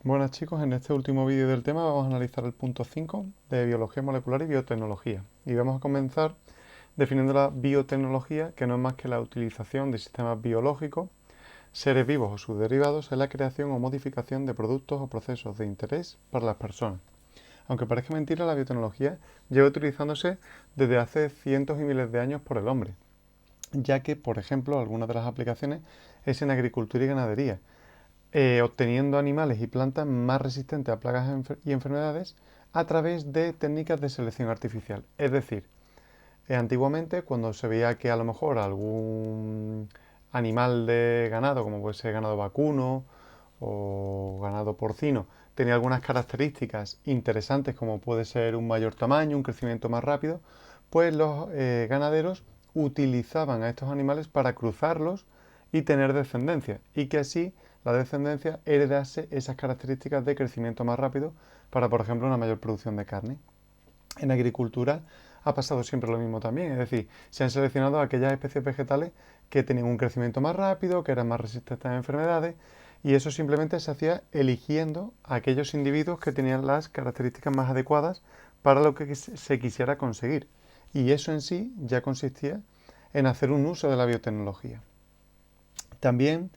Buenas chicos, en este último vídeo del tema vamos a analizar el punto 5 de biología molecular y biotecnología. Y vamos a comenzar definiendo la biotecnología, que no es más que la utilización de sistemas biológicos, seres vivos o sus derivados en la creación o modificación de productos o procesos de interés para las personas. Aunque parezca mentira, la biotecnología lleva utilizándose desde hace cientos y miles de años por el hombre, ya que, por ejemplo, algunas de las aplicaciones es en agricultura y ganadería, obteniendo animales y plantas más resistentes a plagas y enfermedades a través de técnicas de selección artificial. Es decir, antiguamente cuando se veía que a lo mejor algún animal de ganado, como puede ser ganado vacuno o ganado porcino, tenía algunas características interesantes como puede ser un mayor tamaño, un crecimiento más rápido, pues los ganaderos utilizaban a estos animales para cruzarlos y tener descendencia, y que así la descendencia heredase esas características de crecimiento más rápido para, por ejemplo, una mayor producción de carne. En agricultura ha pasado siempre lo mismo también, es decir, se han seleccionado aquellas especies vegetales que tenían un crecimiento más rápido, que eran más resistentes a enfermedades, y eso simplemente se hacía eligiendo a aquellos individuos que tenían las características más adecuadas para lo que se quisiera conseguir. Y eso en sí ya consistía en hacer un uso de la biotecnología. También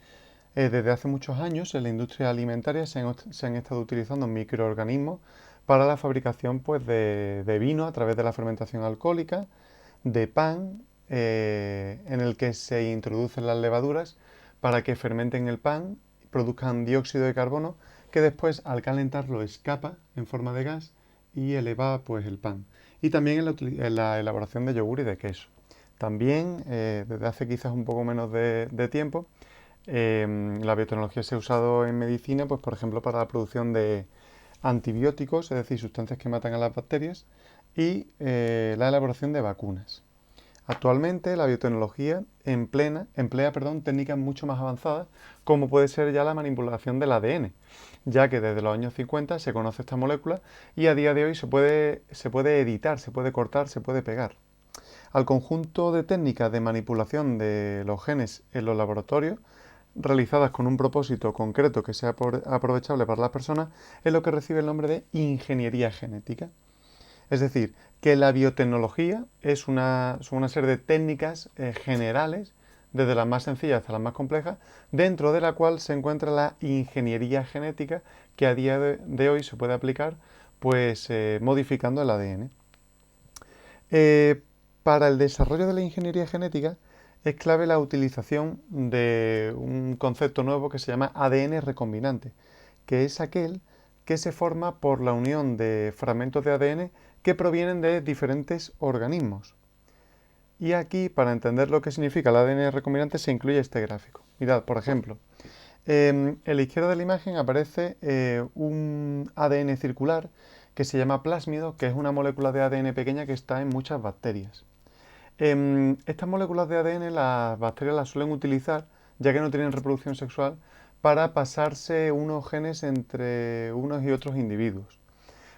desde hace muchos años en la industria alimentaria se han estado utilizando microorganismos para la fabricación pues, de vino a través de la fermentación alcohólica, de pan, en el que se introducen las levaduras para que fermenten el pan, produzcan dióxido de carbono, que después al calentarlo escapa en forma de gas y eleva pues, el pan. Y también en la elaboración de yogur y de queso. También, desde hace quizás un poco menos de tiempo, la biotecnología se ha usado en medicina, pues por ejemplo, para la producción de antibióticos, es decir, sustancias que matan a las bacterias, y la elaboración de vacunas. Actualmente la biotecnología emplea técnicas mucho más avanzadas, como puede ser ya la manipulación del ADN, ya que desde los años 50 se conoce esta molécula y a día de hoy se puede editar, se puede cortar, se puede pegar. Al conjunto de técnicas de manipulación de los genes en los laboratorios, realizadas con un propósito concreto que sea aprovechable para las personas, es lo que recibe el nombre de ingeniería genética. Es decir, que la biotecnología son una serie de técnicas generales, desde las más sencillas hasta las más complejas, dentro de la cual se encuentra la ingeniería genética, que a día de hoy se puede aplicar pues modificando el ADN. Eh, para el desarrollo de la ingeniería genética es clave la utilización de un concepto nuevo que se llama ADN recombinante, que es aquel que se forma por la unión de fragmentos de ADN que provienen de diferentes organismos. Y aquí, para entender lo que significa el ADN recombinante, se incluye este gráfico. Mirad, por ejemplo, en la izquierda de la imagen aparece un ADN circular que se llama plásmido, que es una molécula de ADN pequeña que está en muchas bacterias. Estas moléculas de ADN las bacterias las suelen utilizar, ya que no tienen reproducción sexual, para pasarse unos genes entre unos y otros individuos.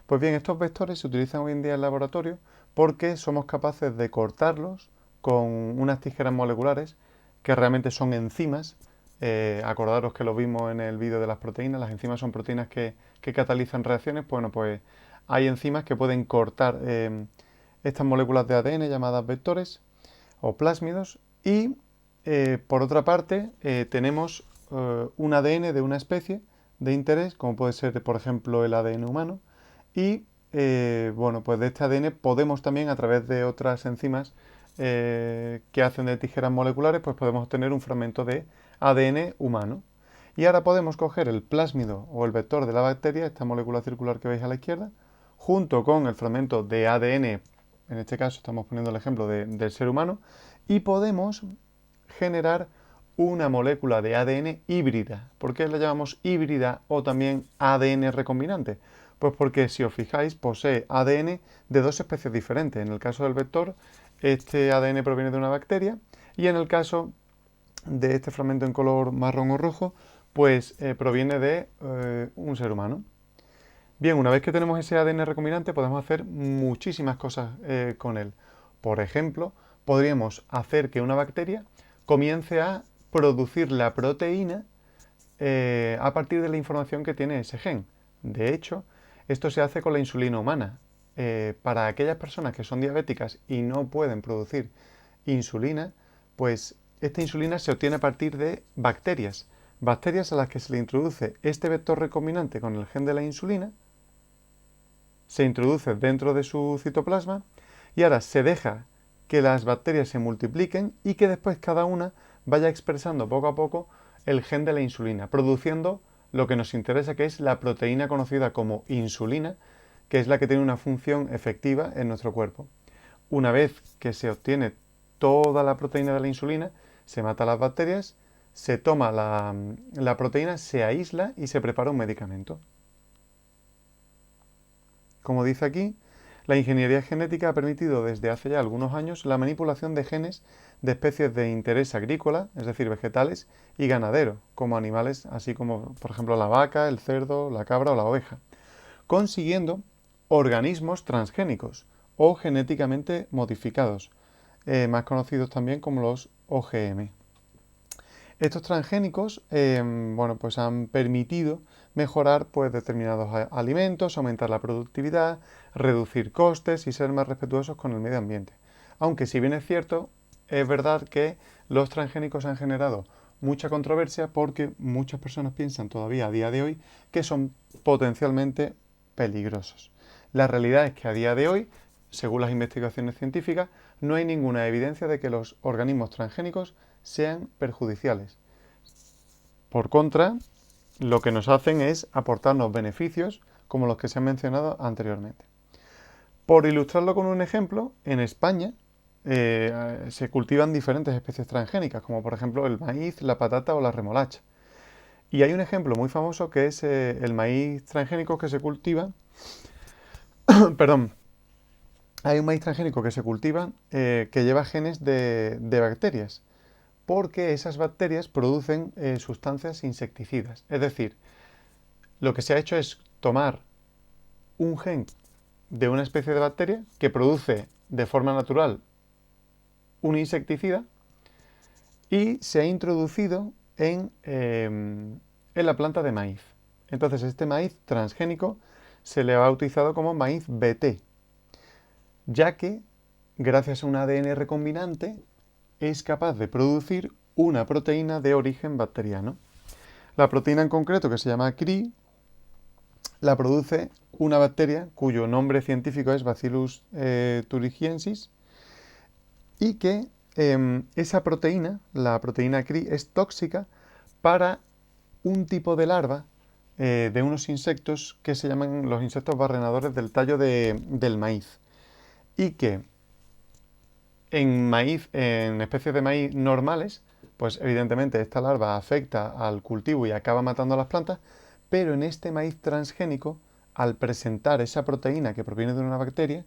Pues bien, estos vectores se utilizan hoy en día en laboratorio porque somos capaces de cortarlos con unas tijeras moleculares que realmente son enzimas. Acordaros que lo vimos en el vídeo de las proteínas. Las enzimas son proteínas que catalizan reacciones. Bueno, pues hay enzimas que pueden cortar estas moléculas de ADN llamadas vectores o plásmidos. Y por otra parte, tenemos un ADN de una especie de interés, como puede ser, por ejemplo, el ADN humano. Y bueno, pues de este ADN podemos también, a través de otras enzimas que hacen de tijeras moleculares, pues podemos obtener un fragmento de ADN humano. Y ahora podemos coger el plásmido o el vector de la bacteria, esta molécula circular que veis a la izquierda, junto con el fragmento de ADN, en este caso estamos poniendo el ejemplo del ser humano, y podemos generar una molécula de ADN híbrida. ¿Por qué la llamamos híbrida o también ADN recombinante? Pues porque si os fijáis posee ADN de dos especies diferentes. En el caso del vector, este ADN proviene de una bacteria y en el caso de este fragmento en color marrón o rojo, pues proviene de un ser humano. Bien, una vez que tenemos ese ADN recombinante podemos hacer muchísimas cosas con él. Por ejemplo, podríamos hacer que una bacteria comience a producir la proteína a partir de la información que tiene ese gen. De hecho, esto se hace con la insulina humana. Para aquellas personas que son diabéticas y no pueden producir insulina, pues esta insulina se obtiene a partir de bacterias. Bacterias a las que se le introduce este vector recombinante con el gen de la insulina, se introduce dentro de su citoplasma y ahora se deja que las bacterias se multipliquen y que después cada una vaya expresando poco a poco el gen de la insulina, produciendo lo que nos interesa, que es la proteína conocida como insulina, que es la que tiene una función efectiva en nuestro cuerpo. Una vez que se obtiene toda la proteína de la insulina, se mata las bacterias, se toma la proteína, se aísla y se prepara un medicamento. Como dice aquí, la ingeniería genética ha permitido desde hace ya algunos años la manipulación de genes de especies de interés agrícola, es decir, vegetales, y ganadero, como animales, así como por ejemplo la vaca, el cerdo, la cabra o la oveja, consiguiendo organismos transgénicos o genéticamente modificados, más conocidos también como los OGM. Estos transgénicos pues han permitido mejorar pues, determinados alimentos, aumentar la productividad, reducir costes y ser más respetuosos con el medio ambiente. Aunque si bien es cierto, es verdad que los transgénicos han generado mucha controversia porque muchas personas piensan todavía a día de hoy que son potencialmente peligrosos. La realidad es que a día de hoy, según las investigaciones científicas, no hay ninguna evidencia de que los organismos transgénicos sean perjudiciales. Por contra, lo que nos hacen es aportarnos beneficios como los que se han mencionado anteriormente. Por ilustrarlo con un ejemplo, en España se cultivan diferentes especies transgénicas, como por ejemplo el maíz, la patata o la remolacha. Y hay un ejemplo muy famoso que es el maíz transgénico que se cultiva. Perdón. Hay un maíz transgénico que se cultiva que lleva genes de bacterias, porque esas bacterias producen sustancias insecticidas. Es decir, lo que se ha hecho es tomar un gen de una especie de bacteria que produce de forma natural un insecticida y se ha introducido en la planta de maíz. Entonces este maíz transgénico se le ha bautizado como maíz BT, ya que gracias a un ADN recombinante es capaz de producir una proteína de origen bacteriano. La proteína en concreto, que se llama CRI, la produce una bacteria cuyo nombre científico es Bacillus thuringiensis y que esa proteína, la proteína CRI, es tóxica para un tipo de larva de unos insectos que se llaman los insectos barrenadores del tallo del maíz y que en especies de maíz normales, pues evidentemente esta larva afecta al cultivo y acaba matando a las plantas, pero en este maíz transgénico, al presentar esa proteína que proviene de una bacteria,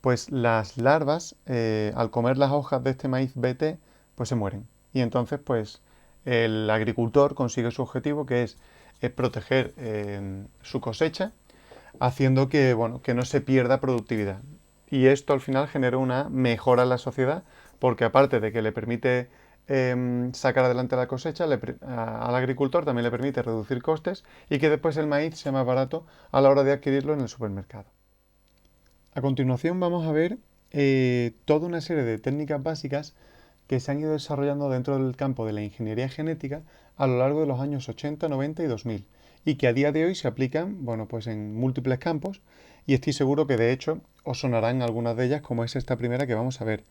pues las larvas, al comer las hojas de este maíz BT, pues se mueren. Y entonces, pues el agricultor consigue su objetivo, que es proteger su cosecha, haciendo que, bueno, que no se pierda productividad. Y esto al final genera una mejora en la sociedad, porque aparte de que le permite sacar adelante la cosecha, al agricultor también le permite reducir costes y que después el maíz sea más barato a la hora de adquirirlo en el supermercado. A continuación vamos a ver toda una serie de técnicas básicas que se han ido desarrollando dentro del campo de la ingeniería genética a lo largo de los años 80, 90 y 2000 y que a día de hoy se aplican, bueno, pues en múltiples campos y estoy seguro que de hecho os sonarán algunas de ellas, como es esta primera que vamos a ver,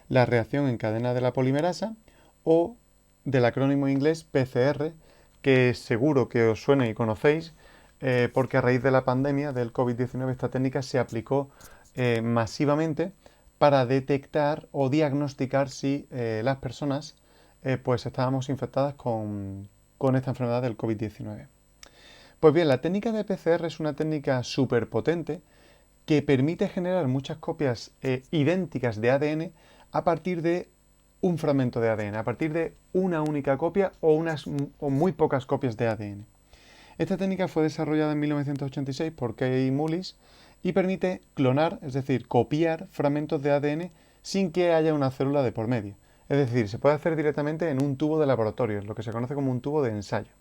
la reacción en cadena de la polimerasa o del acrónimo inglés PCR, que seguro que os suena y conocéis porque a raíz de la pandemia del COVID-19 esta técnica se aplicó masivamente para detectar o diagnosticar si las personas pues estábamos infectadas con esta enfermedad del COVID-19. Pues bien, la técnica de PCR es una técnica súper potente que permite generar muchas copias idénticas de ADN a partir de un fragmento de ADN, a partir de una única copia o muy pocas copias de ADN. Esta técnica fue desarrollada en 1986 por Kay Mullis y permite clonar, es decir, copiar fragmentos de ADN sin que haya una célula de por medio. Es decir, se puede hacer directamente en un tubo de laboratorio, lo que se conoce como un tubo de ensayo.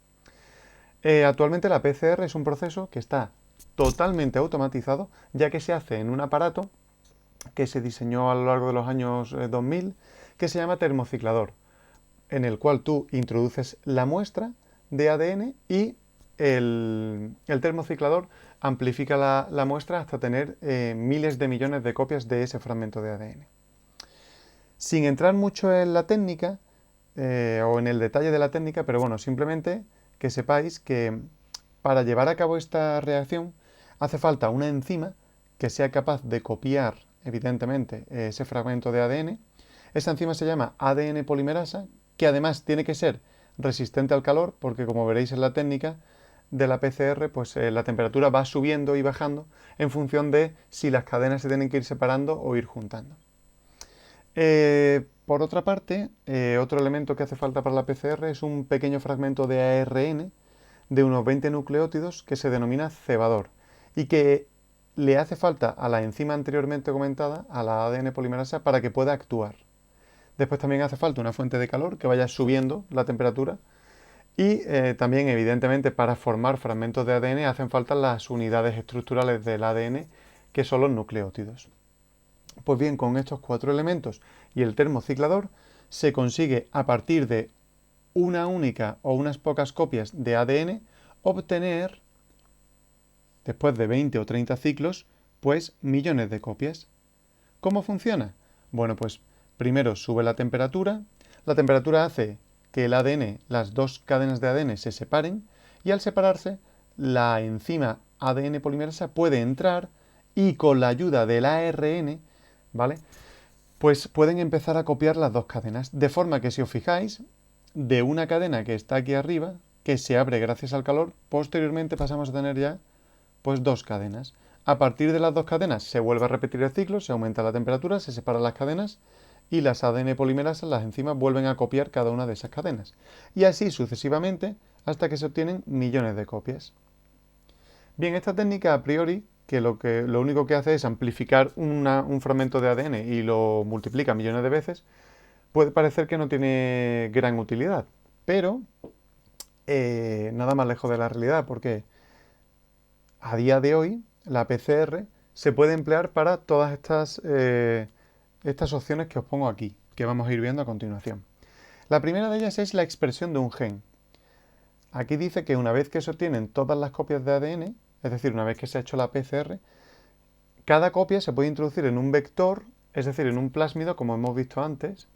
Actualmente la PCR es un proceso que está totalmente automatizado, ya que se hace en un aparato que se diseñó a lo largo de los años 2000, que se llama termociclador, en el cual tú introduces la muestra de ADN y el termociclador amplifica la muestra hasta tener miles de millones de copias de ese fragmento de ADN. Sin entrar mucho en la técnica o en el detalle de la técnica, pero bueno, simplemente que sepáis que para llevar a cabo esta reacción hace falta una enzima que sea capaz de copiar, evidentemente, ese fragmento de ADN. Esa enzima se llama ADN polimerasa, que además tiene que ser resistente al calor, porque como veréis en la técnica de la PCR, pues la temperatura va subiendo y bajando en función de si las cadenas se tienen que ir separando o ir juntando. Por otra parte, otro elemento que hace falta para la PCR es un pequeño fragmento de ARN de unos 20 nucleótidos que se denomina cebador y que le hace falta a la enzima anteriormente comentada, a la ADN polimerasa, para que pueda actuar. Después también hace falta una fuente de calor que vaya subiendo la temperatura y también, evidentemente, para formar fragmentos de ADN hacen falta las unidades estructurales del ADN, que son los nucleótidos. Pues bien, con estos 4 elementos y el termociclador se consigue, a partir de una única o unas pocas copias de ADN, obtener, después de 20 o 30 ciclos, pues millones de copias. ¿Cómo funciona? Bueno, pues primero sube la temperatura hace que el ADN, las dos cadenas de ADN se separen y al separarse la enzima ADN polimerasa puede entrar y con la ayuda del ARN, ¿vale? Pues pueden empezar a copiar las dos cadenas, de forma que si os fijáis, de una cadena que está aquí arriba, que se abre gracias al calor, posteriormente pasamos a tener ya pues 2 cadenas. A partir de las 2 cadenas se vuelve a repetir el ciclo, se aumenta la temperatura, se separan las cadenas y las ADN polimerasas, las enzimas, vuelven a copiar cada una de esas cadenas. Y así sucesivamente hasta que se obtienen millones de copias. Bien, esta técnica a priori, que lo único que hace es amplificar un fragmento de ADN y lo multiplica millones de veces, puede parecer que no tiene gran utilidad, pero nada más lejos de la realidad, porque a día de hoy la PCR se puede emplear para todas estas opciones que os pongo aquí, que vamos a ir viendo a continuación. La primera de ellas es la expresión de un gen. Aquí dice que una vez que se obtienen todas las copias de ADN, es decir, una vez que se ha hecho la PCR, cada copia se puede introducir en un vector, es decir, en un plásmido, como hemos visto antes,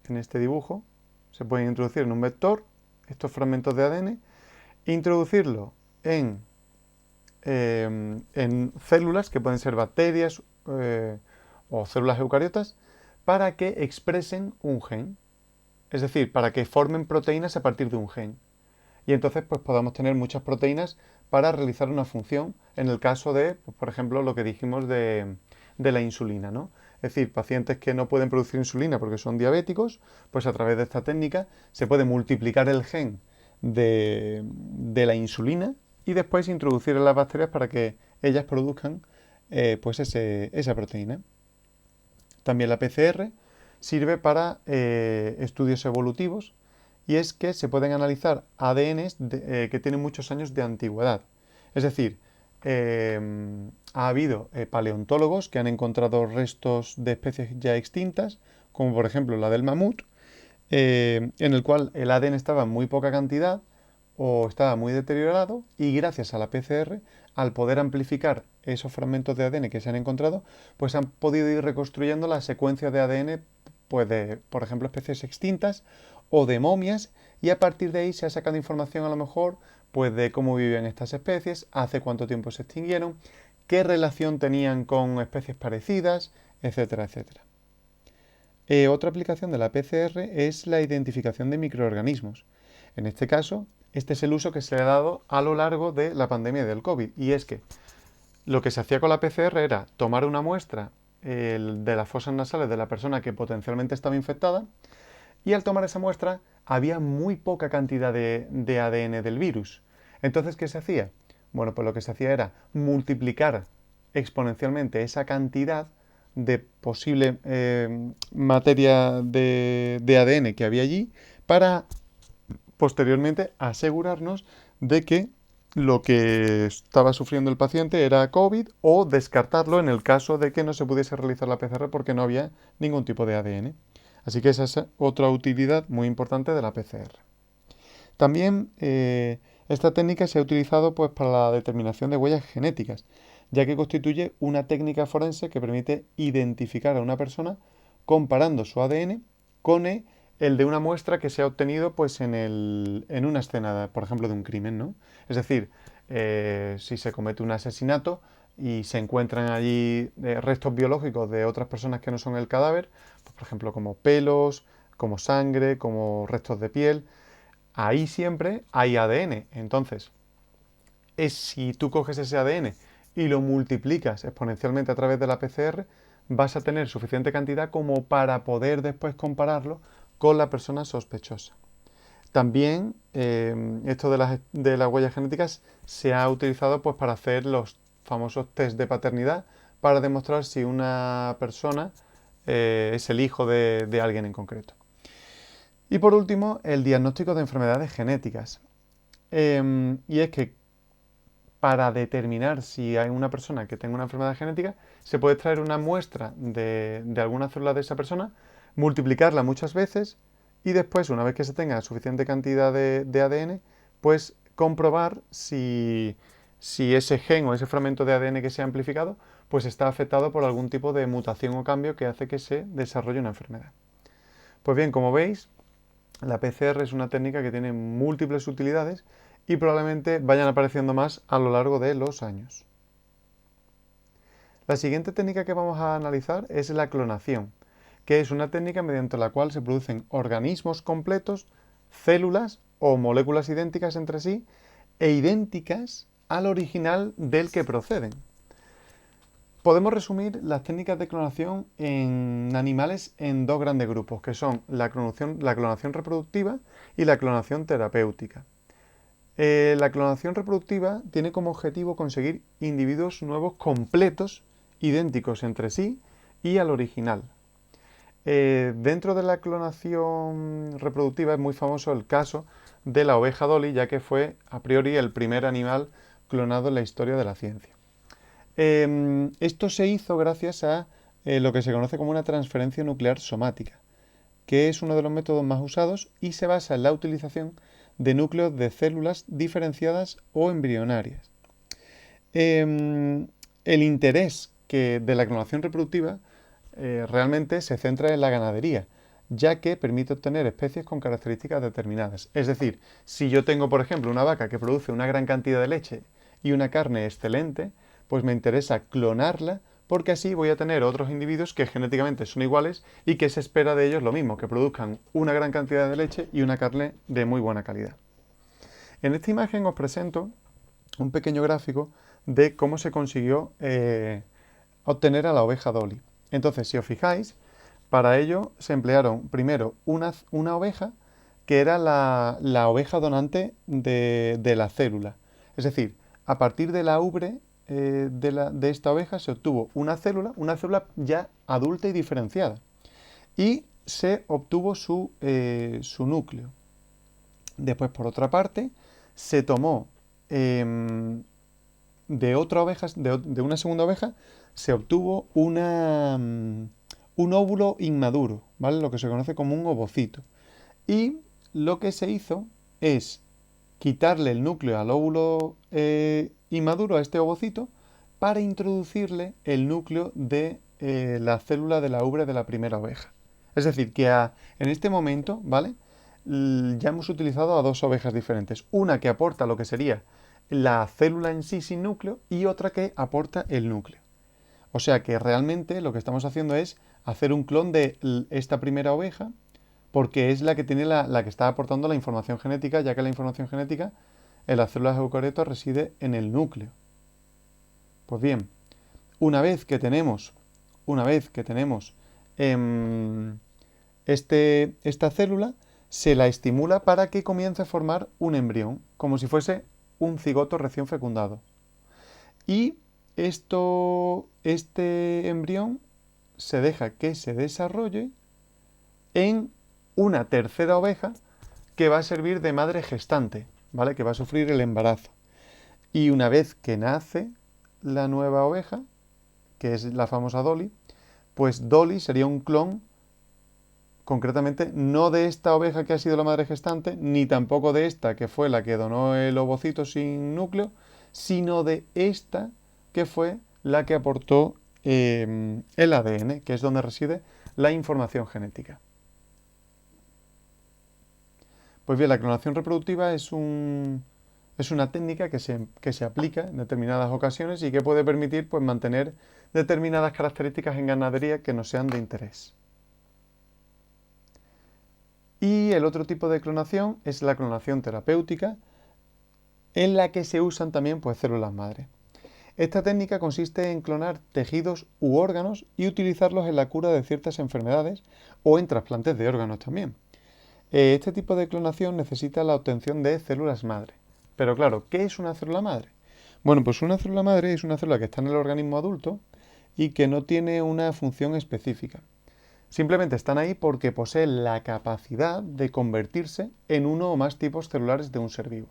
en este dibujo. Se pueden introducir en un vector estos fragmentos de ADN, introducirlo en células, que pueden ser bacterias o células eucariotas, para que expresen un gen. Es decir, para que formen proteínas a partir de un gen. Y entonces pues podamos tener muchas proteínas para realizar una función, en el caso de, pues, por ejemplo, lo que dijimos de la insulina, ¿no? Es decir, pacientes que no pueden producir insulina porque son diabéticos, pues a través de esta técnica se puede multiplicar el gen de la insulina y después introducir en las bacterias para que ellas produzcan pues esa proteína. También la PCR sirve para estudios evolutivos y es que se pueden analizar ADNs que tienen muchos años de antigüedad. Es decir, ha habido paleontólogos que han encontrado restos de especies ya extintas, como por ejemplo la del mamut, en el cual el ADN estaba en muy poca cantidad o estaba muy deteriorado y gracias a la PCR, al poder amplificar esos fragmentos de ADN que se han encontrado, pues han podido ir reconstruyendo la secuencia de ADN pues de, por ejemplo, especies extintas o de momias y a partir de ahí se ha sacado información a lo mejor pues de cómo vivían estas especies, hace cuánto tiempo se extinguieron, qué relación tenían con especies parecidas, etcétera, etcétera. Otra aplicación de la PCR es la identificación de microorganismos. En este caso, este es el uso que se le ha dado a lo largo de la pandemia del COVID. Y es que lo que se hacía con la PCR era tomar una muestra de las fosas nasales de la persona que potencialmente estaba infectada y al tomar esa muestra había muy poca cantidad de ADN del virus. Entonces, ¿qué se hacía? Bueno, pues lo que se hacía era multiplicar exponencialmente esa cantidad de posible materia de ADN que había allí para posteriormente asegurarnos de que lo que estaba sufriendo el paciente era COVID o descartarlo en el caso de que no se pudiese realizar la PCR porque no había ningún tipo de ADN. Así que esa es otra utilidad muy importante de la PCR. También esta técnica se ha utilizado pues, para la determinación de huellas genéticas, ya que constituye una técnica forense que permite identificar a una persona comparando su ADN con el de una muestra que se ha obtenido pues, en una escena, por ejemplo, de un crimen, ¿no? Es decir, si se comete un asesinato y se encuentran allí restos biológicos de otras personas que no son el cadáver, pues, por ejemplo, como pelos, como sangre, como restos de piel, ahí siempre hay ADN. Entonces, si tú coges ese ADN y lo multiplicas exponencialmente a través de la PCR, vas a tener suficiente cantidad como para poder después compararlo con la persona sospechosa. También esto de las huellas genéticas se ha utilizado pues, para hacer los famosos test de paternidad para demostrar si una persona es el hijo de alguien en concreto. Y por último, el diagnóstico de enfermedades genéticas. Y es que para determinar si hay una persona que tenga una enfermedad genética, se puede extraer una muestra de alguna célula de esa persona, multiplicarla muchas veces y después, una vez que se tenga suficiente cantidad de ADN, pues comprobar si ese gen o ese fragmento de ADN que se ha amplificado, pues está afectado por algún tipo de mutación o cambio que hace que se desarrolle una enfermedad. Pues bien, como veis, la PCR es una técnica que tiene múltiples utilidades y probablemente vayan apareciendo más a lo largo de los años. La siguiente técnica que vamos a analizar es la clonación, que es una técnica mediante la cual se producen organismos completos, células o moléculas idénticas entre sí e idénticas al original del que proceden. Podemos resumir las técnicas de clonación en animales en dos grandes grupos, que son la clonación reproductiva y la clonación terapéutica. La clonación reproductiva tiene como objetivo conseguir individuos nuevos completos, idénticos entre sí y al original. Dentro de la clonación reproductiva es muy famoso el caso de la oveja Dolly, ya que fue a priori el primer animal clonado en la historia de la ciencia. Esto se hizo gracias a lo que se conoce como una transferencia nuclear somática, que es uno de los métodos más usados y se basa en la utilización de núcleos de células diferenciadas o embrionarias. El interés de la clonación reproductiva realmente se centra en la ganadería, ya que permite obtener especies con características determinadas. Es decir, si yo tengo, por ejemplo, una vaca que produce una gran cantidad de leche y una carne excelente, pues me interesa clonarla porque así voy a tener otros individuos que genéticamente son iguales y que se espera de ellos lo mismo, que produzcan una gran cantidad de leche y una carne de muy buena calidad. En esta imagen os presento un pequeño gráfico de cómo se consiguió obtener a la oveja Dolly. Entonces, si os fijáis, para ello se emplearon primero una oveja que era la oveja donante de la célula. Es decir, a partir de la ubre de esta oveja se obtuvo una célula ya adulta y diferenciada. Y se obtuvo su núcleo. Después, por otra parte, se tomó de otra oveja, de una segunda oveja, se obtuvo un óvulo inmaduro, ¿vale? Lo que se conoce como un ovocito. Y lo que se hizo es quitarle el núcleo al óvulo inmaduro, a este ovocito, para introducirle el núcleo de la célula de la ubre de la primera oveja. Es decir, que en este momento, ¿vale? Ya hemos utilizado a dos ovejas diferentes. Una que aporta lo que sería la célula en sí sin núcleo y otra que aporta el núcleo. O sea que realmente lo que estamos haciendo es hacer un clon de esta primera oveja porque es la que tiene la que está aportando la información genética, ya que la información genética en las células eucariotas reside en el núcleo. Pues bien, una vez que tenemos esta célula, se la estimula para que comience a formar un embrión, como si fuese un cigoto recién fecundado. Y este embrión se deja que se desarrolle en una tercera oveja que va a servir de madre gestante. ¿vale? Que va a sufrir el embarazo. Y una vez que nace la nueva oveja, que es la famosa Dolly, pues Dolly sería un clon, concretamente, no de esta oveja que ha sido la madre gestante, ni tampoco de esta que fue la que donó el ovocito sin núcleo, sino de esta que fue la que aportó el ADN, que es donde reside la información genética. Pues bien, la clonación reproductiva es una técnica que se aplica en determinadas ocasiones y que puede permitir pues, mantener determinadas características en ganadería que no sean de interés. Y el otro tipo de clonación es la clonación terapéutica, en la que se usan también pues, células madre. Esta técnica consiste en clonar tejidos u órganos y utilizarlos en la cura de ciertas enfermedades o en trasplantes de órganos también. Este tipo de clonación necesita la obtención de células madre. Pero claro, ¿qué es una célula madre? Bueno, pues una célula madre es una célula que está en el organismo adulto y que no tiene una función específica. Simplemente están ahí porque poseen la capacidad de convertirse en uno o más tipos celulares de un ser vivo.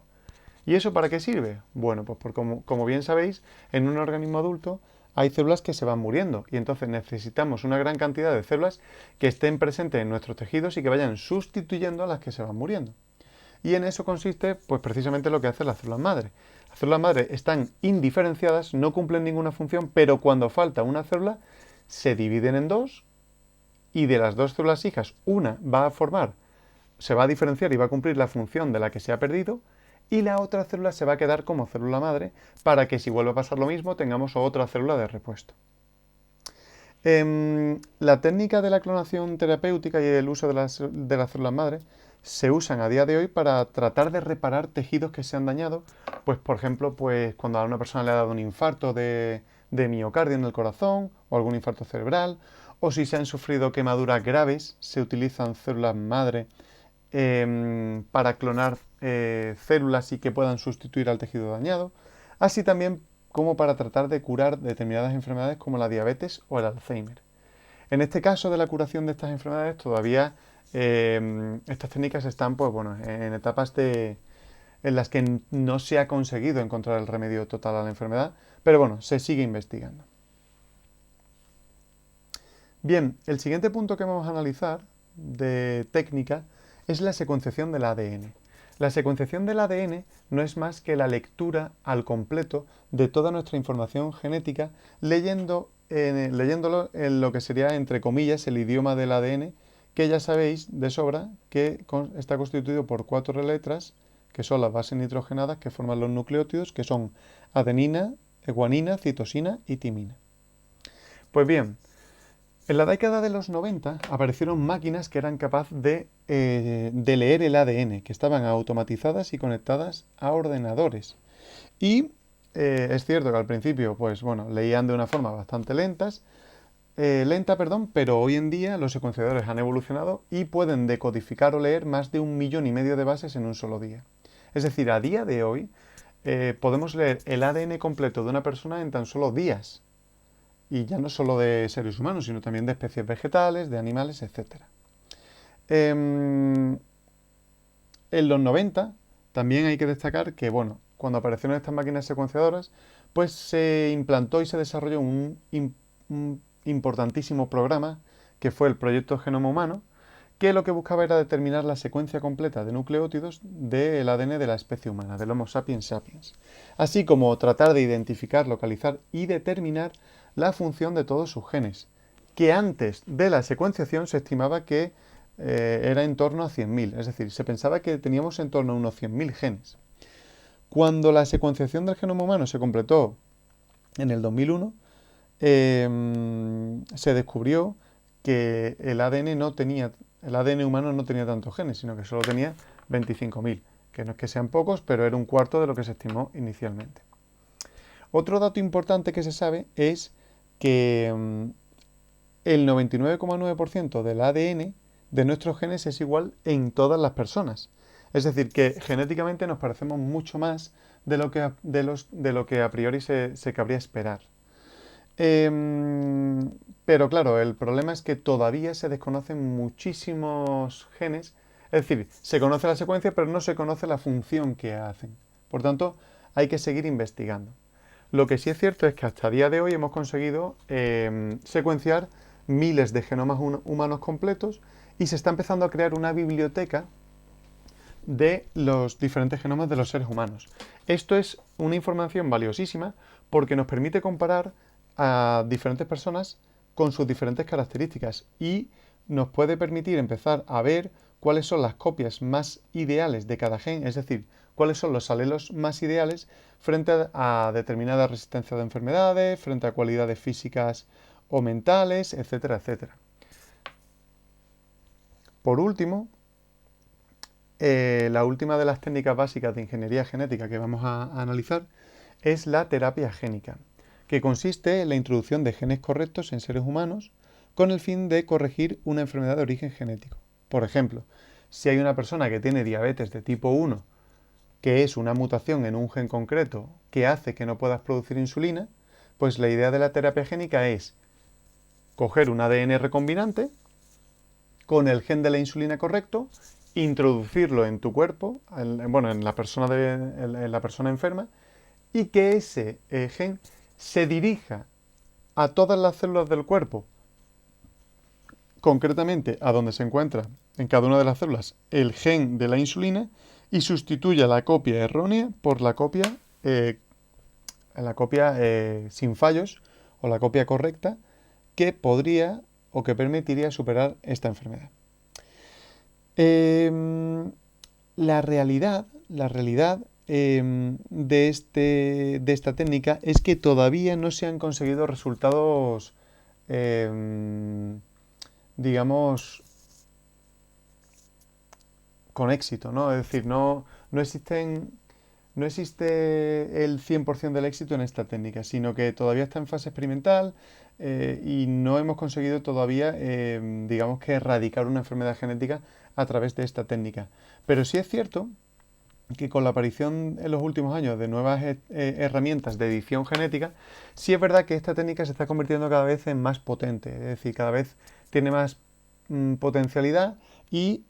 ¿Y eso para qué sirve? Bueno, pues porque como bien sabéis, en un organismo adulto hay células que se van muriendo y entonces necesitamos una gran cantidad de células que estén presentes en nuestros tejidos y que vayan sustituyendo a las que se van muriendo. Y en eso consiste, pues precisamente lo que hacen las células madre. Las células madre están indiferenciadas, no cumplen ninguna función, pero cuando falta una célula, se dividen en dos y de las dos células hijas, una se va a diferenciar y va a cumplir la función de la que se ha perdido, y la otra célula se va a quedar como célula madre para que si vuelve a pasar lo mismo tengamos otra célula de repuesto. La técnica de la clonación terapéutica y el uso de las células madre se usan a día de hoy para tratar de reparar tejidos que se han dañado, pues por ejemplo, pues cuando a una persona le ha dado un infarto de miocardio en el corazón o algún infarto cerebral, o si se han sufrido quemaduras graves, se utilizan células madre para clonar células y que puedan sustituir al tejido dañado, así también como para tratar de curar determinadas enfermedades como la diabetes o el Alzheimer. En este caso de la curación de estas enfermedades todavía estas técnicas están pues, bueno, en etapas en las que no se ha conseguido encontrar el remedio total a la enfermedad, pero bueno, se sigue investigando. Bien, el siguiente punto que vamos a analizar de técnica es la secuenciación del ADN. La secuenciación del ADN no es más que la lectura al completo de toda nuestra información genética leyéndolo en lo que sería, entre comillas, el idioma del ADN, que ya sabéis de sobra que está constituido por 4 letras, que son las bases nitrogenadas que forman los nucleótidos, que son adenina, guanina, citosina y timina. Pues bien, en la década de los 90 aparecieron máquinas que eran capaces de leer el ADN, que estaban automatizadas y conectadas a ordenadores. Y es cierto que al principio, pues bueno, leían de una forma bastante lenta, pero hoy en día los secuenciadores han evolucionado y pueden decodificar o leer más de 1,5 millones de bases en un solo día. Es decir, a día de hoy podemos leer el ADN completo de una persona en tan solo días. Y ya no solo de seres humanos, sino también de especies vegetales, de animales, etc. En los 90 también hay que destacar que, bueno, cuando aparecieron estas máquinas secuenciadoras, pues se implantó y se desarrolló un importantísimo programa que fue el Proyecto Genoma Humano, que lo que buscaba era determinar la secuencia completa de nucleótidos del ADN de la especie humana, del Homo sapiens sapiens, así como tratar de identificar, localizar y determinar la función de todos sus genes, que antes de la secuenciación se estimaba que era en torno a 100.000, es decir, se pensaba que teníamos en torno a unos 100.000 genes. Cuando la secuenciación del genoma humano se completó en el 2001, se descubrió que el ADN humano no tenía tantos genes, sino que solo tenía 25.000, que no es que sean pocos, pero era un cuarto de lo que se estimó inicialmente. Otro dato importante que se sabe es que el 99,9% del ADN de nuestros genes es igual en todas las personas. Es decir, que genéticamente nos parecemos mucho más de lo que a priori se cabría esperar. Pero claro, el problema es que todavía se desconocen muchísimos genes Es decir, se conoce la secuencia, pero no se conoce la función que hacen. Por tanto, hay que seguir investigando. Lo que sí es cierto es que hasta el día de hoy hemos conseguido secuenciar miles de genomas humanos completos y se está empezando a crear una biblioteca de los diferentes genomas de los seres humanos. Esto es una información valiosísima porque nos permite comparar a diferentes personas con sus diferentes características y nos puede permitir empezar a ver cuáles son las copias más ideales de cada gen, es decir, cuáles son los alelos más ideales frente a determinada resistencia de enfermedades, frente a cualidades físicas o mentales, etcétera, etcétera. Por último, la última de las técnicas básicas de ingeniería genética que vamos a analizar es la terapia génica, que consiste en la introducción de genes correctos en seres humanos con el fin de corregir una enfermedad de origen genético. Por ejemplo, si hay una persona que tiene diabetes de tipo 1, que es una mutación en un gen concreto que hace que no puedas producir insulina, pues la idea de la terapia génica es coger un ADN recombinante con el gen de la insulina correcto, introducirlo en tu cuerpo, en la persona enferma, y que ese gen se dirija a todas las células del cuerpo, concretamente a donde se encuentra en cada una de las células el gen de la insulina, y sustituya la copia errónea por la copia sin fallos o la copia correcta que podría o que permitiría superar esta enfermedad. La realidad de esta técnica es que todavía no se han conseguido resultados, digamos, con éxito, ¿no? Es decir, no existe el 100% del éxito en esta técnica, sino que todavía está en fase experimental y no hemos conseguido todavía, digamos que erradicar una enfermedad genética a través de esta técnica. Pero sí es cierto que con la aparición en los últimos años de nuevas herramientas de edición genética, sí es verdad que esta técnica se está convirtiendo cada vez en más potente, es decir, cada vez tiene más potencialidad y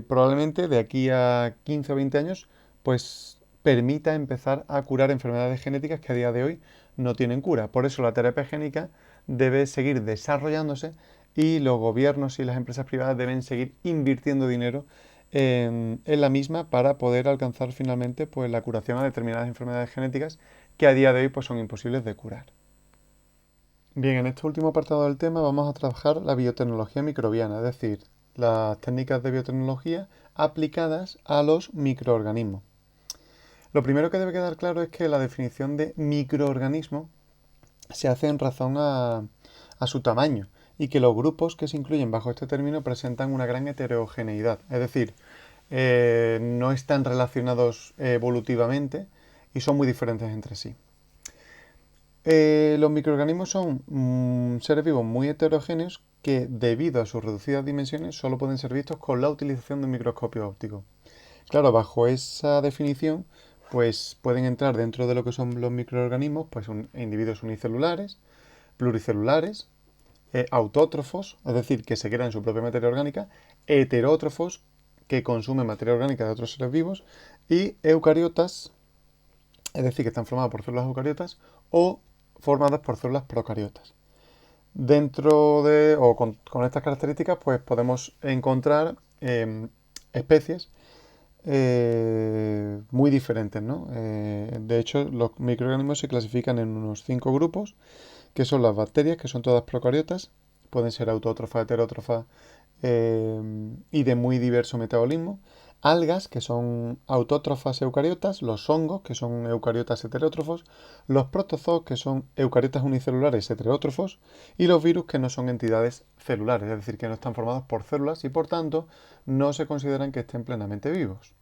probablemente de aquí a 15 o 20 años pues permita empezar a curar enfermedades genéticas que a día de hoy no tienen cura. Por eso la terapia génica debe seguir desarrollándose y los gobiernos y las empresas privadas deben seguir invirtiendo dinero en la misma para poder alcanzar finalmente pues, la curación a determinadas enfermedades genéticas que a día de hoy pues, son imposibles de curar. Bien, en este último apartado del tema vamos a trabajar la biotecnología microbiana, es decir, las técnicas de biotecnología aplicadas a los microorganismos. Lo primero que debe quedar claro es que la definición de microorganismo se hace en razón a su tamaño y que los grupos que se incluyen bajo este término presentan una gran heterogeneidad, es decir, no están relacionados evolutivamente y son muy diferentes entre sí. Los microorganismos son seres vivos muy heterogéneos que, debido a sus reducidas dimensiones, solo pueden ser vistos con la utilización de un microscopio óptico. Claro, bajo esa definición, pues pueden entrar dentro de lo que son los microorganismos, pues individuos unicelulares, pluricelulares, autótrofos, es decir, que se crean su propia materia orgánica, heterótrofos, que consumen materia orgánica de otros seres vivos, y eucariotas, es decir, que están formadas por células eucariotas o formadas por células procariotas. Dentro de, o con estas características, pues podemos encontrar especies muy diferentes, ¿no? De hecho, los microorganismos se clasifican en unos 5 grupos, que son las bacterias, que son todas procariotas, pueden ser autótrofas, heterótrofas y de muy diverso metabolismo. Algas, que son autótrofas eucariotas, los hongos, que son eucariotas heterótrofos, los protozoos, que son eucariotas unicelulares heterótrofos, y los virus, que no son entidades celulares, es decir, que no están formados por células y por tanto no se consideran que estén plenamente vivos.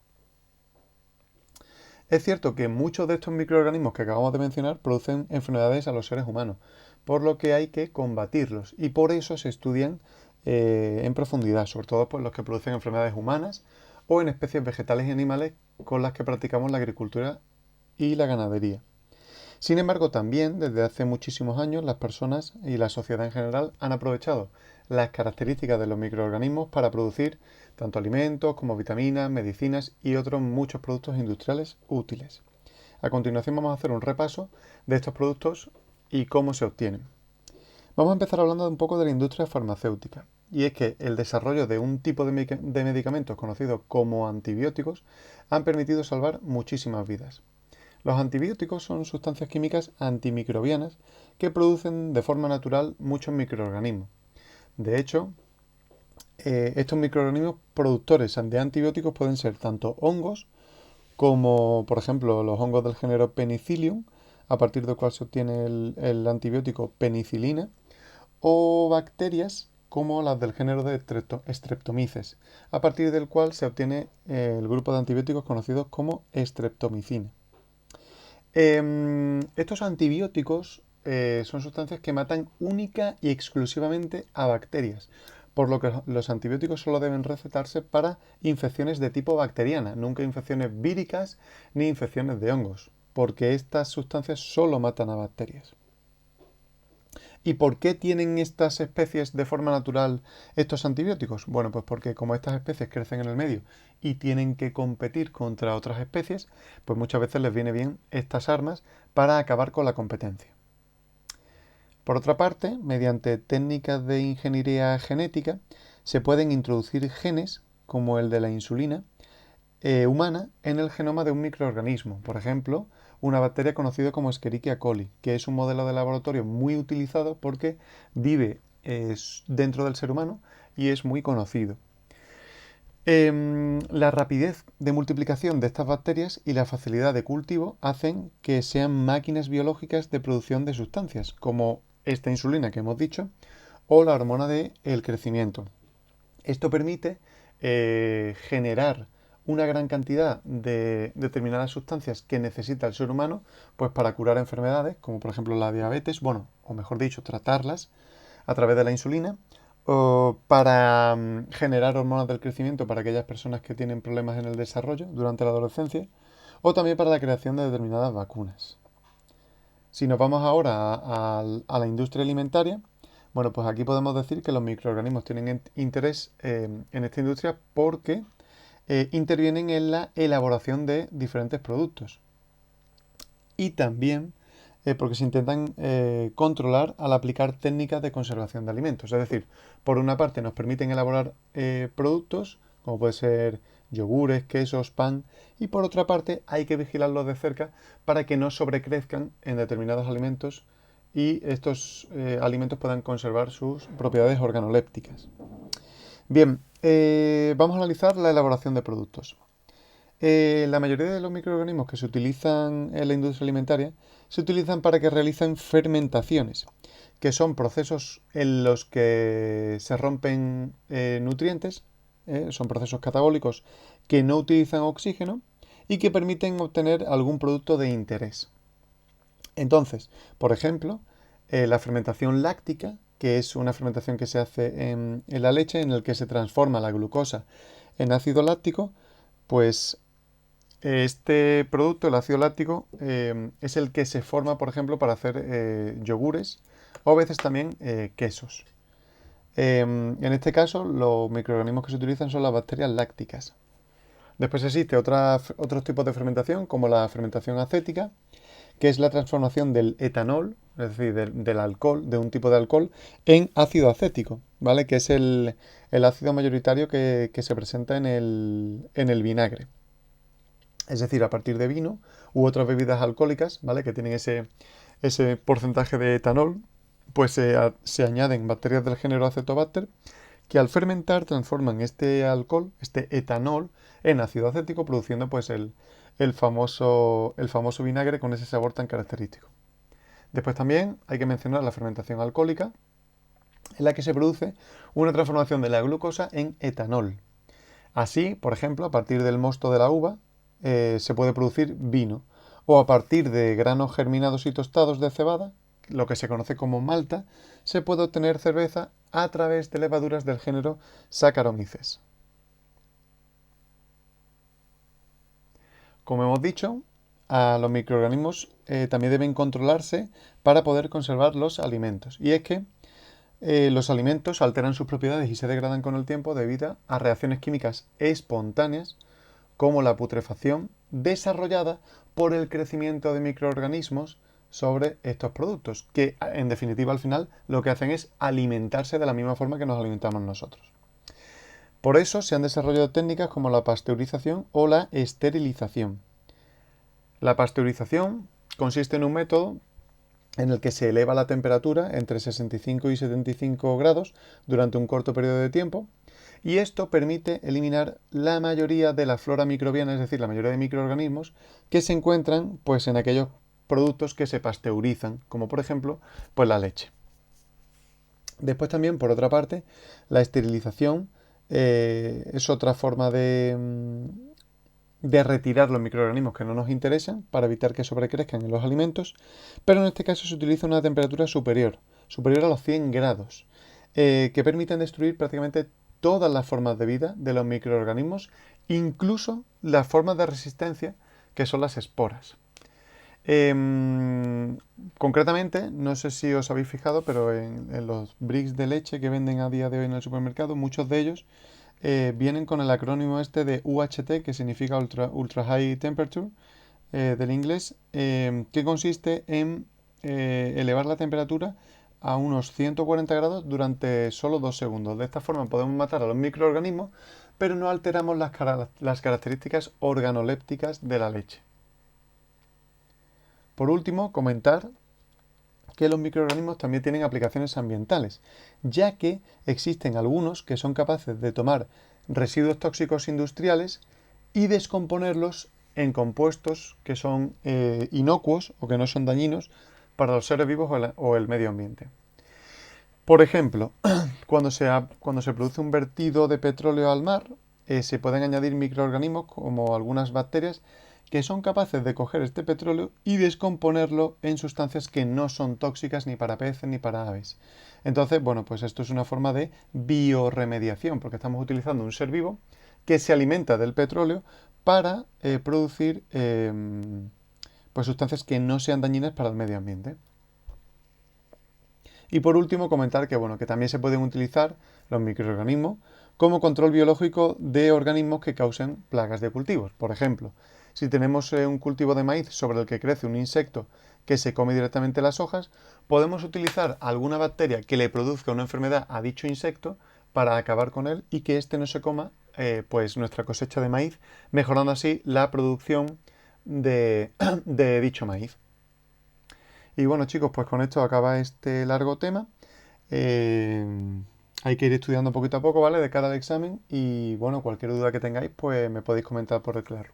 Es cierto que muchos de estos microorganismos que acabamos de mencionar producen enfermedades a los seres humanos, por lo que hay que combatirlos y por eso se estudian en profundidad, sobre todo pues, los que producen enfermedades humanas o en especies vegetales y animales con las que practicamos la agricultura y la ganadería. Sin embargo, también desde hace muchísimos años las personas y la sociedad en general han aprovechado las características de los microorganismos para producir tanto alimentos como vitaminas, medicinas y otros muchos productos industriales útiles. A continuación vamos a hacer un repaso de estos productos y cómo se obtienen. Vamos a empezar hablando un poco de la industria farmacéutica. Y es que el desarrollo de un tipo de medicamentos conocidos como antibióticos han permitido salvar muchísimas vidas. Los antibióticos son sustancias químicas antimicrobianas que producen de forma natural muchos microorganismos. De hecho, estos microorganismos productores de antibióticos pueden ser tanto hongos como, por ejemplo, los hongos del género Penicillium, a partir del cual se obtiene el antibiótico penicilina, o bacterias como las del género de Streptomyces, a partir del cual se obtiene el grupo de antibióticos conocidos como streptomicina. Estos antibióticos son sustancias que matan única y exclusivamente a bacterias, por lo que los antibióticos solo deben recetarse para infecciones de tipo bacteriana, nunca infecciones víricas ni infecciones de hongos, porque estas sustancias solo matan a bacterias. ¿Y por qué tienen estas especies de forma natural estos antibióticos? Bueno, pues porque como estas especies crecen en el medio y tienen que competir contra otras especies, pues muchas veces les viene bien estas armas para acabar con la competencia. Por otra parte, mediante técnicas de ingeniería genética, se pueden introducir genes, como el de la insulina, humana en el genoma de un microorganismo. Por ejemplo, una bacteria conocida como Escherichia coli, que es un modelo de laboratorio muy utilizado porque vive dentro del ser humano y es muy conocido. La rapidez de multiplicación de estas bacterias y la facilidad de cultivo hacen que sean máquinas biológicas de producción de sustancias, como esta insulina que hemos dicho, o la hormona del crecimiento. Esto permite generar una gran cantidad de determinadas sustancias que necesita el ser humano, pues para curar enfermedades, como por ejemplo la diabetes, bueno, o mejor dicho, tratarlas a través de la insulina, o para generar hormonas del crecimiento para aquellas personas que tienen problemas en el desarrollo durante la adolescencia, o también para la creación de determinadas vacunas. Si nos vamos ahora a la industria alimentaria, bueno, pues aquí podemos decir que los microorganismos tienen interés en esta industria porque intervienen en la elaboración de diferentes productos. Y también porque se intentan controlar al aplicar técnicas de conservación de alimentos. Es decir, por una parte nos permiten elaborar productos, como puede ser yogures, quesos, pan, y por otra parte hay que vigilarlos de cerca para que no sobrecrezcan en determinados alimentos y estos alimentos puedan conservar sus propiedades organolépticas. Bien, vamos a analizar la elaboración de productos. La mayoría de los microorganismos que se utilizan en la industria alimentaria se utilizan para que realicen fermentaciones, que son procesos en los que se rompen nutrientes, son procesos catabólicos que no utilizan oxígeno y que permiten obtener algún producto de interés. Entonces, por ejemplo, la fermentación láctica, que es una fermentación que se hace en la leche en el que se transforma la glucosa en ácido láctico, pues este producto, el ácido láctico, es el que se forma, por ejemplo, para hacer yogures o a veces también quesos. En este caso, los microorganismos que se utilizan son las bacterias lácticas. Después existe otros tipos de fermentación, como la fermentación acética, que es la transformación del etanol, es decir, del alcohol, de un tipo de alcohol, en ácido acético, ¿vale? Que es el ácido mayoritario que se presenta en el vinagre. Es decir, a partir de vino u otras bebidas alcohólicas, ¿vale? Que tienen ese porcentaje de etanol, pues se añaden bacterias del género Acetobacter que al fermentar transforman este alcohol, este etanol, en ácido acético, produciendo pues el famoso vinagre con ese sabor tan característico. Después también hay que mencionar la fermentación alcohólica, en la que se produce una transformación de la glucosa en etanol. Así, por ejemplo, a partir del mosto de la uva se puede producir vino, o a partir de granos germinados y tostados de cebada, lo que se conoce como malta, se puede obtener cerveza a través de levaduras del género Saccharomyces. Como hemos dicho, a los microorganismos también deben controlarse para poder conservar los alimentos. Y es que los alimentos alteran sus propiedades y se degradan con el tiempo debido a reacciones químicas espontáneas como la putrefacción desarrollada por el crecimiento de microorganismos sobre estos productos, que en definitiva al final lo que hacen es alimentarse de la misma forma que nos alimentamos nosotros. Por eso se han desarrollado técnicas como la pasteurización o la esterilización. La pasteurización consiste en un método en el que se eleva la temperatura entre 65 y 75 grados durante un corto periodo de tiempo, y esto permite eliminar la mayoría de la flora microbiana, es decir, la mayoría de microorganismos que se encuentran pues, en aquellos productos que se pasteurizan, como por ejemplo pues, la leche. Después también, por otra parte, la esterilización es otra forma de retirar los microorganismos que no nos interesan para evitar que sobrecrezcan en los alimentos, pero en este caso se utiliza una temperatura superior a los 100 grados, que permiten destruir prácticamente todas las formas de vida de los microorganismos, incluso las formas de resistencia que son las esporas. Concretamente, no sé si os habéis fijado, pero en los bricks de leche que venden a día de hoy en el supermercado, muchos de ellos vienen con el acrónimo este de UHT, que significa Ultra High Temperature, del inglés, que consiste en elevar la temperatura a unos 140 grados durante solo 2 segundos. De esta forma podemos matar a los microorganismos, pero no alteramos las características organolépticas de la leche. Por último, comentar que los microorganismos también tienen aplicaciones ambientales, ya que existen algunos que son capaces de tomar residuos tóxicos industriales y descomponerlos en compuestos que son inocuos o que no son dañinos para los seres vivos o el medio ambiente. Por ejemplo, cuando se produce un vertido de petróleo al mar, se pueden añadir microorganismos como algunas bacterias que son capaces de coger este petróleo y descomponerlo en sustancias que no son tóxicas ni para peces ni para aves. Entonces, bueno, pues esto es una forma de bioremediación, porque estamos utilizando un ser vivo que se alimenta del petróleo para producir pues sustancias que no sean dañinas para el medio ambiente. Y por último, comentar que, bueno, que también se pueden utilizar los microorganismos como control biológico de organismos que causen plagas de cultivos. Por ejemplo, si tenemos un cultivo de maíz sobre el que crece un insecto que se come directamente las hojas, podemos utilizar alguna bacteria que le produzca una enfermedad a dicho insecto para acabar con él y que éste no se coma pues nuestra cosecha de maíz, mejorando así la producción de dicho maíz. Y bueno, chicos, pues con esto acaba este largo tema. Eh, Hay que ir estudiando poquito a poco, ¿vale? De cara al examen. Y bueno, cualquier duda que tengáis, pues me podéis comentar por el claro.